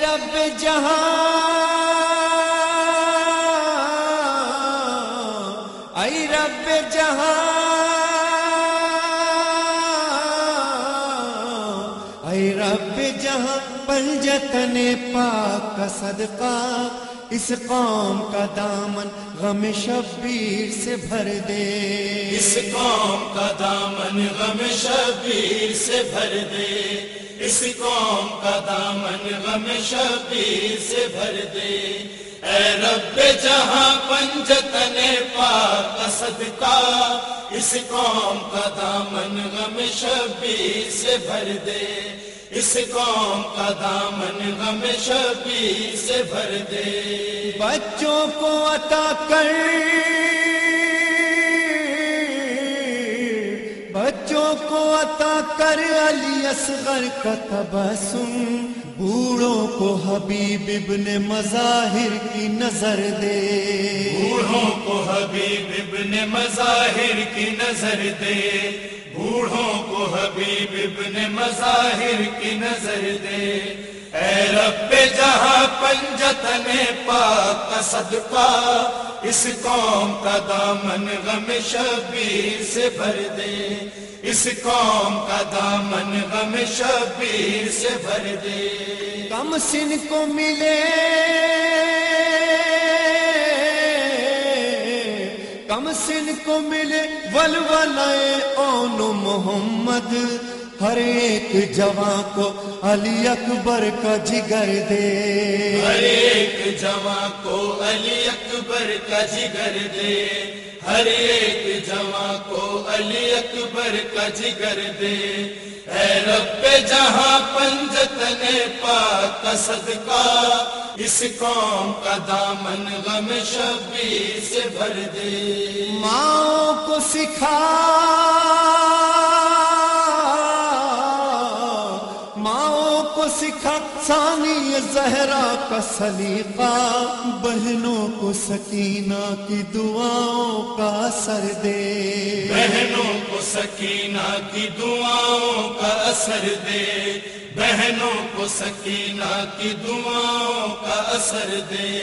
رب جہاں، اے رب جہاں، اے رب جہاں، پنجتن پاک کا صدقہ اس قوم کا دامن غم شبیر سے بھر دے، اس قوم کا دامن غم شبیر سے بھر دے، اس قوم کا دامن غم شبیر سے بھر دے۔ اے رب جہاں پنجتن پاک کا صدقہ اس قوم کا دامن غم شبیر سے بھر دے، اس قوم کا دامن غم شبیر سے بھر دے۔ بچوں کو عطا کر، بچوں کو عطا کر علی اصغر کا تبسم، بوڑھوں کو حبیب ابن مظاہر کی نظر دے، بوڑھوں کو حبیب ابن مظاہر کی نظر دے، بوڑھوں کو حبیب ابن مظاہر کی نظر دے۔ اے رب جہاں پنجتن پاک کا صدقہ اس قوم کا دامن غم شبیر سے بھر دے، اس قوم کا دامن غم شبیر سے بھر دے۔ کم سن کو ملے، کم سن کو ملے ولولۂ اون محمد، ہر ایک جوان کو علی اکبر کا جگر دے، ہر ایک جوان کو علی اکبر کا جگر دے، ہر ایک جوان کو علی اکبر کا جگر دے۔ اے رب جہاں پنجتن پاک کا صدقہ اس قوم کا دامن غم شبیر سے بھر دے۔ ماں کو سکھا، ماں کو سکھا ثانی زہرا کا سلیقہ، بہنوں کو سکینہ کی دعاؤں کا اثر دے، بہنوں کو سکینہ کی دعاؤں کا اثر دے، بہنوں کو سکینہ کی دعاؤں کا اثر دے۔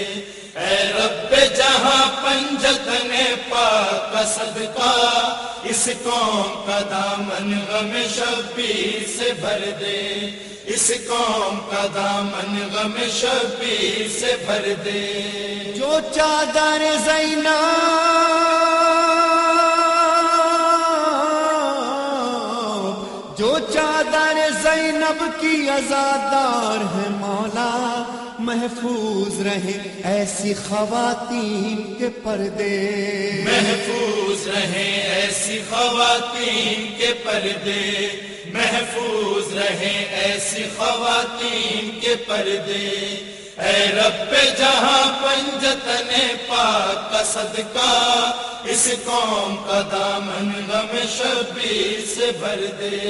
اے رب جہاں پنجتن پاک کا صدقہ اس قوم کا دامن غم شبیر سے بھر دے، اس قوم کا دامن غم شبیر سے بھر دے۔ جو چادر زینب، جو چادر زینب کی عزادار ہے مولا، محفوظ رہے ایسی خواتین کے پردے، محفوظ رہے ایسی خواتین کے پردے، محفوظ رہے ایسی خواتین کے پردے۔ اے رب جہاں پنجتن پاک کا صدقہ اس قوم کا دامن غم شبیر سے بھر دے،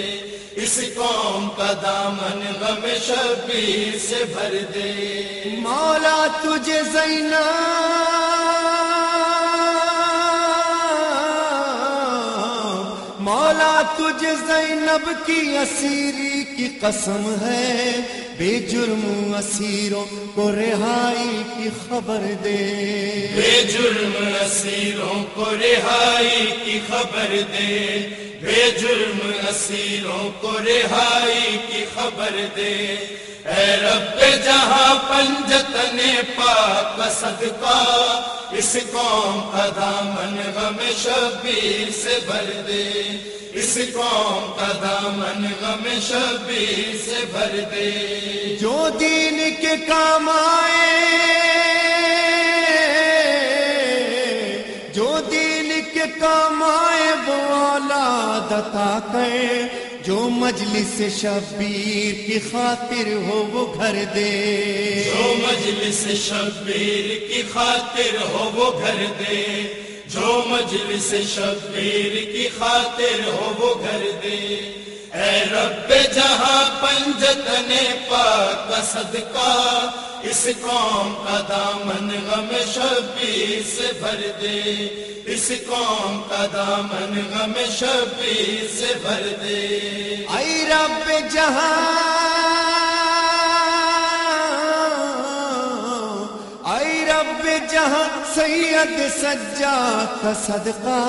اس قوم کا دامن غم شبیر سے بھر دے۔ مولا تجھے زینب، مولا تجھے زینب کی اسیری کی قسم ہے، بے جرم اسیروں کو رہائی کی خبر دے، بے جرم اسیروں کو رہائی کی خبر دے، بے جرم اسیروں کو رہائی کی خبر دے۔ اے رب جہاں پنجتن پاک کا صدقہ اس قوم کا دامن غم شبیر سے بھر دے، اس قوم کا دامن غم شبیر سے بھر دے۔ جو دین کے کام آئے، جو دین کے کام آئے وہ اولاد عطا کرے، جو مجلس شبیر کی خاطر ہو وہ گھر دے، جو مجلس شبیر کی خاطر ہو وہ گھر دے، جو مجلس شبیر کی خاطر ہو وہ گھر دے۔ اے رب جہاں پنجتن پاک کا صدقہ اس قوم کا دامن غم شبیر سے بھر دے، اس قوم کا دامن غم شبیر سے بھر دے۔ اے رب جہاں، جہاں سید سجاد کا صدقہ،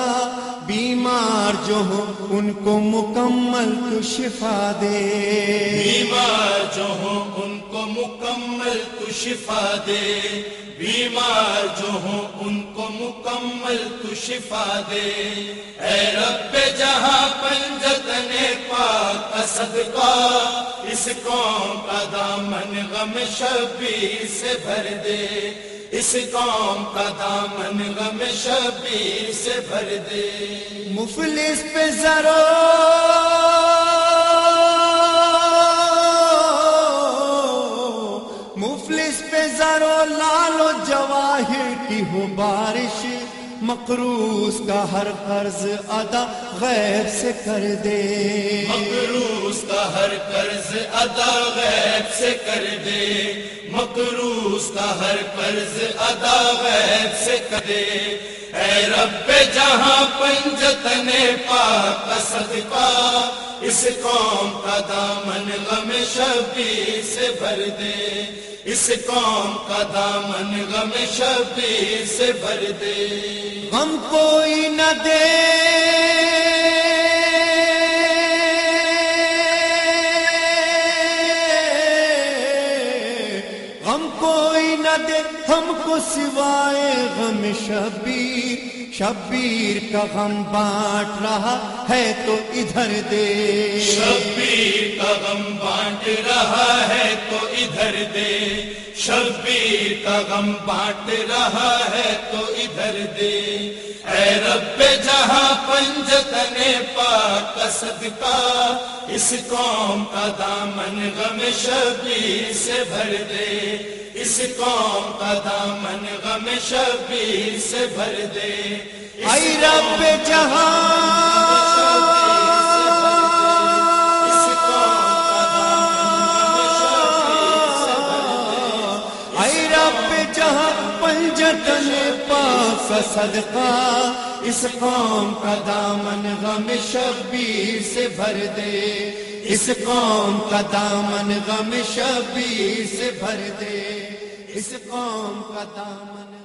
بیمار جو ہو ان کو مکمل تو شفا دے، بیمار جو ہو ان کو مکمل تو شفا دے، بیمار جو ہو ان کو مکمل تو شفا دے۔ اے رب جہاں پنجتن پاک کا صدقہ، اس قوم کا دامن غم شبیر سے بھر دے، اس قوم کا دامن غم شبیر سے بھر دے۔ مفلس پہ ذرو مفلس پہ ذرو لال و جواہر کی ہو بارش، مقروض کا ہر قرض ادا غیب سے کر دے، مقروض کا ہر قرض ادا غیب سے کر دے، مقروض کا ہر قرض ادا غیب سے کر دے۔ اے رب جہاں پنجتن پاک کا صدقہ، اس قوم کا دامن غم شبیر سے بھر دے، اس قوم کا دامن غم شبیر سے بھر دے۔ غم کوئی نہ دے غم کوئی نہ دے ہم کو سوائے غم شبیر، شبیر کا غم بانٹ رہا ہے تو ادھر دے، شبیر کا غم بانٹ رہا ہے تو ادھر دے، شبیر کا غم بانٹ رہا ہے تو ادھر دے۔ اے رب جہاں پنجتن پاک کا صدقہ، اس قوم کا دامن غم شبیر سے بھر دے، اس قوم کا دامن غم شبیر سے بھر دے۔ اے رب جہاں پنجتن پاک کا صدقہ، اس قوم کا دامن غم شبیر سے بھر دے، اس قوم کا دامن غم شبیر سے بھر دے، اس قوم کا دامن